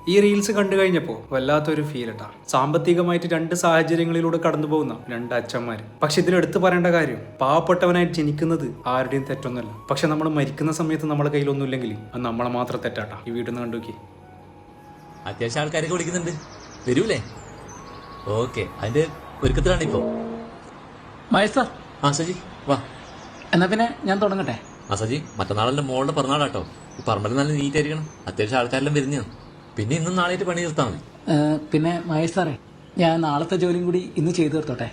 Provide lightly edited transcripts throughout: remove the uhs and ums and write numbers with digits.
ഈ റീൽസ് കണ്ടു കഴിഞ്ഞപ്പോൾ വല്ലാത്തൊരു ഫീൽ ഇട്ടാ. സാമ്പത്തികമായിട്ട് രണ്ട് സാഹചര്യങ്ങളിലൂടെ കടന്നു പോകുന്ന രണ്ട് അച്ഛന്മാർ. പക്ഷെ ഇതിലെടുത്ത് പറയേണ്ട കാര്യം, പാവപ്പെട്ടവനായിട്ട് ജനിക്കുന്നത് ആരുടെയും തെറ്റൊന്നുമല്ല. പക്ഷെ നമ്മൾ മരിക്കുന്ന സമയത്ത് നമ്മളെ കയ്യിലൊന്നുമില്ലെങ്കിൽ അത് നമ്മളെ മാത്രം തെറ്റാട്ടാ. ഈ വീട്ടിൽ നിന്ന് കണ്ടുനോക്കി. അത്യാവശ്യം ആൾക്കാരൊക്കെ വിളിക്കുന്നുണ്ട്, വരൂലേ? ഓക്കെ, അതിന്റെ ഒരുക്കത്തിലാണ് ഇപ്പോ. മഹേഷ് ആ സജി വാ. എന്നാ പിന്നെ ഞാൻ തുടങ്ങട്ടെ. ആ സജി, മറ്റന്നാളെന്റെ മോളുടെ പിറന്നാളാട്ടോ. ഈ പറമ്പല് നല്ല നീറ്റ് ആയിരിക്കണം. അത്യാവശ്യം ആൾക്കാരെല്ലാം വരുന്നതാണ്. പിന്നെ ഇന്നും നാളെയായിട്ട് പണി നിർത്താൽ മതി. പിന്നെ മഹേഷ് സാറേ, ഞാൻ നാളത്തെ ജോലിയും കൂടി ഇന്ന് ചെയ്തു തീർത്തോട്ടെ.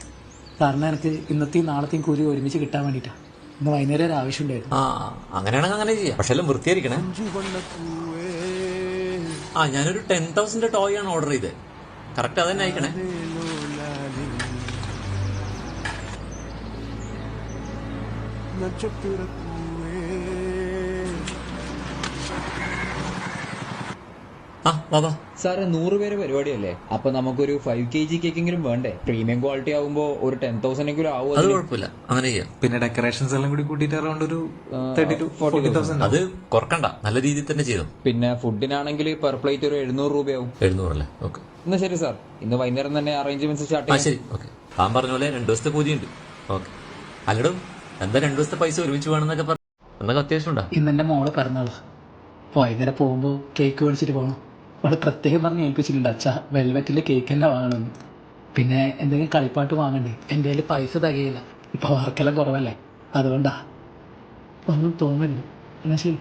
കാരണം എനിക്ക് ഇന്നത്തെയും നാളത്തെയും കൂലി ഒരുമിച്ച് കിട്ടാൻ വേണ്ടിയിട്ടാണ്. ഇന്ന് വൈകുന്നേരം ഒരു ആവശ്യം ഉണ്ടായിരുന്നു. ആ അങ്ങനെയാണെങ്കിൽ അങ്ങനെ ചെയ്യാം. പക്ഷെ എല്ലാം വൃത്തിയായിരിക്കണേ. ആ ഞാനൊരു 10,000 ടോയ് ആണ് ഓർഡർ ചെയ്തത്. കറക്റ്റ് അത് തന്നെ അയക്കണേ. ആ വാ. സാറ് 100 പേര് പരിപാടിയല്ലേ, അപ്പൊ നമുക്കൊരു 5 kg കേക്കെങ്കിലും വേണ്ടേ? പ്രീമിയം ക്വാളിറ്റി ആവുമ്പോ ഒരു 10,000 എങ്കിലും ആവും. അത് കുഴപ്പമില്ല, അങ്ങനെ ചെയ്യാം. പിന്നെ ഡെക്കറേഷൻസ് എല്ലാം കൂടി കൂട്ടിയിട്ട് അറൗണ്ട് ഒരു 30,000 to 40,000. അത് കുറക്കണ്ട, നല്ല രീതിയിൽ തന്നെ ചെയ്തു. പിന്നെ ഫുഡിനാണെങ്കിൽ പെർ പ്ലേറ്റ് ഒരു 700 രൂപയാവും. 700 അല്ലേ? ഓക്കെ, എന്നാ ശരി സാർ, ഇന്ന് വൈകുന്നേരം തന്നെ അറേഞ്ച്മെന്റ്സ് സ്റ്റാർട്ട് ആ ശരി. ഓക്കെ, താൻ പറഞ്ഞ പോലെ 2 ദിവസത്തെ പൂജയുണ്ട്. ഓക്കെ. അല്ലടും, എന്താ 2 ദിവസത്തെ പൈസ ഒരുമിച്ച് വേണമെന്നൊക്കെ പറഞ്ഞു. എന്നൊക്കെ അത്യാവശ്യം ഉണ്ടാ? ഇന്നെന്റെ മോള് പിറന്നാളാ. വൈകുന്നേരം പോകുമ്പോൾ കേക്ക് മേടിച്ചിട്ട് പോകണം. അവള് പ്രത്യേകം പറഞ്ഞ് ഏൽപ്പിച്ചിട്ടുണ്ട്, അച്ഛാ വെൽവെറ്റിൽ കേക്ക് തന്നെ വാങ്ങണമെന്ന്. പിന്നെ എന്തെങ്കിലും കളിപ്പാട്ട് വാങ്ങണ്ടേ? എൻ്റെ കയ്യിൽ പൈസ തികയില്ല. ഇപ്പോൾ വർക്കെല്ലാം കുറവല്ലേ, അതുകൊണ്ടാ. ഒന്നും തോന്നില്ല. എന്നാ ശരി.